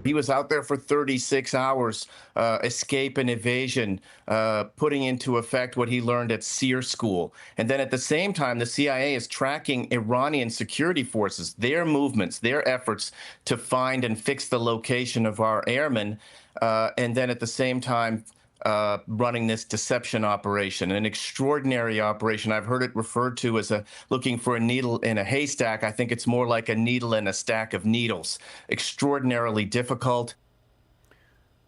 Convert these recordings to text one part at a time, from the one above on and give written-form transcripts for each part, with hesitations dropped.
He was out there for 36 hours, escape and evasion, putting into effect what he learned at SEER school. And then at the same time, the CIA is tracking Iranian security forces, their movements, their efforts to find and fix the location of our airmen. And then at the same time, running this deception operation, an extraordinary operation. I've heard it referred to as looking for a needle in a haystack. I think it's more like a needle in a stack of needles. Extraordinarily difficult.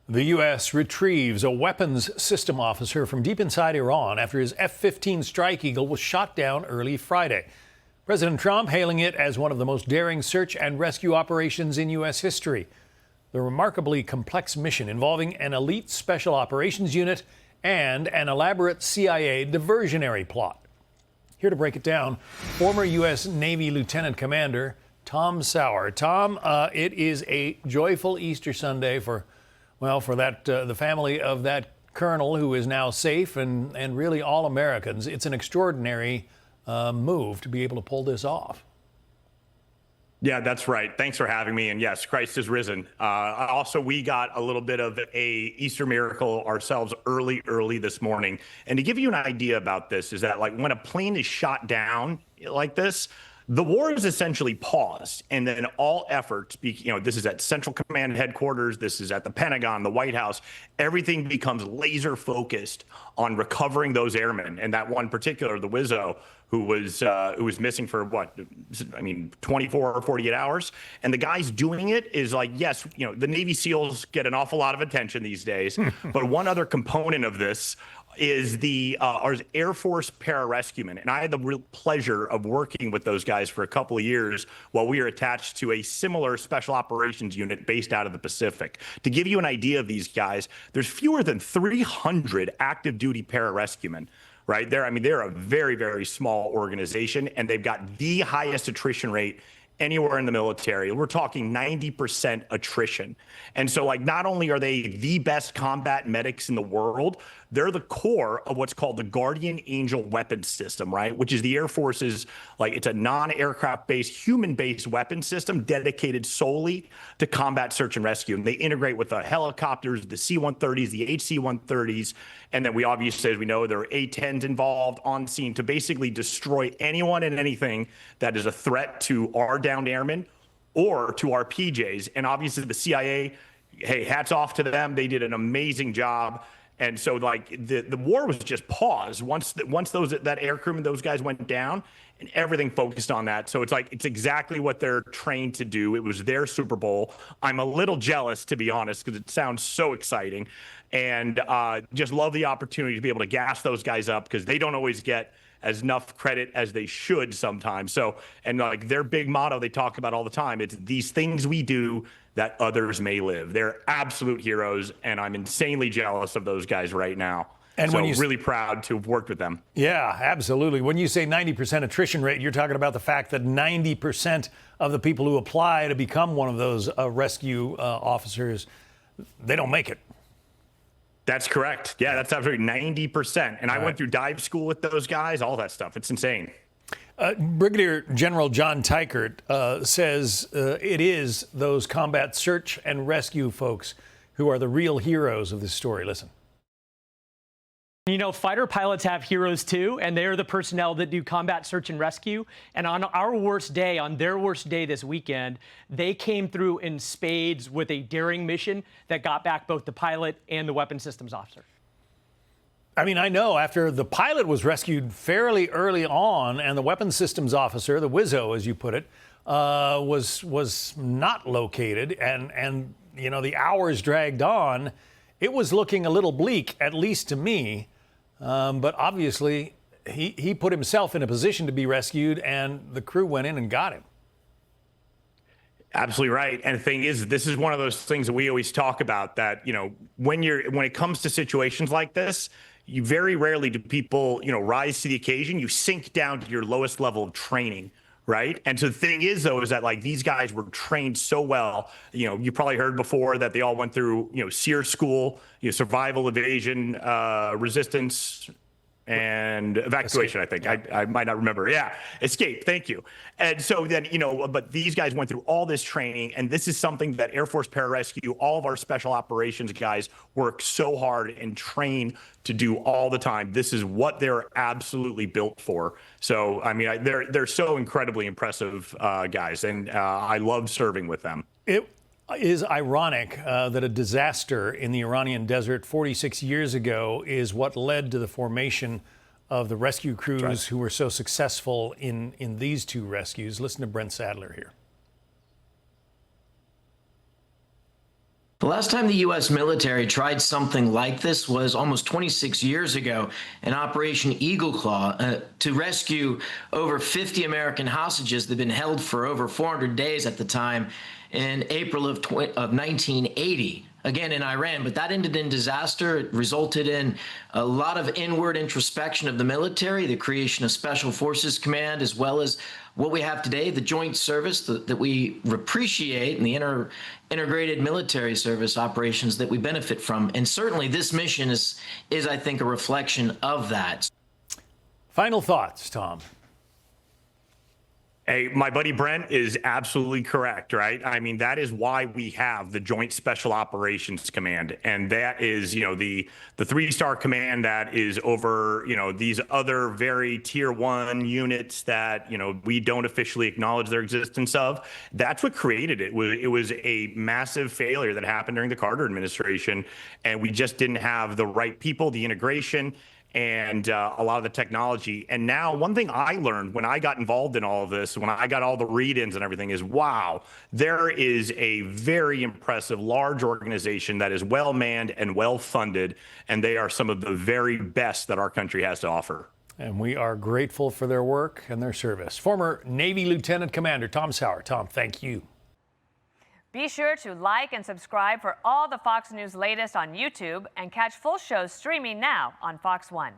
The U.S. retrieves a weapons system officer from deep inside Iran after his F-15 Strike Eagle was shot down early Friday. President Trump hailing it as one of the most daring search and rescue operations in U.S. history. The remarkably complex mission involving an elite special operations unit and an elaborate CIA diversionary plot. Here to break it down, former U.S. Navy Lieutenant Commander Tom Sauer. Tom, it is a joyful Easter Sunday for the family of that colonel who is now safe and really all Americans. It's an extraordinary move to be able to pull this off. Yeah, that's right. Thanks for having me. And yes, Christ is risen. Also, we got a little bit of a Easter miracle ourselves early this morning. And to give you an idea about this is that like when a plane is shot down like this, the war is essentially paused, and then all efforts, this is at Central Command headquarters, this is at the Pentagon, the White House, everything becomes laser focused on recovering those airmen. And that one particular, the Wizzo, who was missing for 24 or 48 hours. And the guys doing it is like, yes, the Navy SEALs get an awful lot of attention these days. But one other component of this is our Air Force pararescuemen. And I had the real pleasure of working with those guys for a couple of years while we were attached to a similar special operations unit based out of the Pacific. To give you an idea of these guys, there's fewer than 300 active duty pararescuemen. Right there. They're a very, very small organization, and they've got the highest attrition rate anywhere in the military. We're talking 90% attrition. And so not only are they the best combat medics in the world, they're the core of what's called the Guardian Angel weapons system, right? Which is the Air Force's, it's a non-aircraft based, human based weapon system dedicated solely to combat search and rescue. And they integrate with the helicopters, the C-130s, the HC-130s. And then we obviously, as we know, there are A-10s involved on scene to basically destroy anyone and anything that is a threat to our downed airmen or to our PJs. And obviously the CIA, hey, hats off to them. They did an amazing job. And so the war was just paused once that air crewman, those guys went down, and everything focused on that. So it's exactly what they're trained to do. It was their Super Bowl. I'm a little jealous, to be honest, because it sounds so exciting, and just love the opportunity to be able to gas those guys up because they don't always get as enough credit as they should sometimes. So, and their big motto they talk about all the time, it's these things we do that others may live. They're absolute heroes, and I'm insanely jealous of those guys right now. And so really proud to have worked with them. Yeah, absolutely. When you say 90% attrition rate, you're talking about the fact that 90% of the people who apply to become one of those rescue officers, they don't make it. That's correct. Yeah, that's absolutely 90%. And I went through dive school with those guys, all that stuff. It's insane. Brigadier General John Teichert says it is those combat search and rescue folks who are the real heroes of this story. Listen. Fighter pilots have heroes too, and they're the personnel that do combat search and rescue. And on their worst day this weekend, they came through in spades with a daring mission that got back both the pilot and the weapons systems officer. I know after the pilot was rescued fairly early on and the weapons systems officer, the Wizzo, as you put it, was not located and the hours dragged on, it was looking a little bleak, at least to me. But obviously he put himself in a position to be rescued and the crew went in and got him. Absolutely right. And the thing is, this is one of those things that we always talk about that, when it comes to situations like this, you very rarely do people, rise to the occasion. You sink down to your lowest level of training, right? And so the thing is, though, is that these guys were trained so well. You probably heard before that they all went through, SEER school, survival, evasion, resistance, and evacuation, Escape. I think. I might not remember. Yeah, escape. Thank you. And so then, but these guys went through all this training, and this is something that Air Force Pararescue, all of our special operations guys work so hard and train to do all the time. This is what they're absolutely built for. So, I mean, they're so incredibly impressive guys, and I love serving with them. It is ironic that a disaster in the Iranian desert 46 years ago is what led to the formation of the rescue crews who were so successful in these two rescues. Listen to Brent Sadler here. The last time the U.S. military tried something like this was almost 26 years ago in Operation Eagle Claw to rescue over 50 American hostages that had been held for over 400 days at the time in April of 1980, again in Iran. But that ended in disaster. It resulted in a lot of inward introspection of the military, the creation of Special Forces Command, as well as what we have today, the joint service that we appreciate, and the integrated military service operations that we benefit from. And certainly this mission is I think, a reflection of that. Final thoughts, Tom. Hey, my buddy Brent is absolutely correct, right? I mean, that is why we have the Joint Special Operations Command. And that is, the three-star command that is over, these other very tier 1 units that, we don't officially acknowledge their existence of. That's what created it. It was a massive failure that happened during the Carter administration. And we just didn't have the right people, the integration, and a lot of the technology. And now one thing I learned when I got involved in all of this, when I got all the read-ins and everything, is wow, there is a very impressive large organization that is well manned and well funded, and they are some of the very best that our country has to offer. And we are grateful for their work and their service. Former Navy Lieutenant Commander Tom Sauer. Tom, thank you. Be sure to like and subscribe for all the Fox News latest on YouTube, and catch full shows streaming now on Fox One.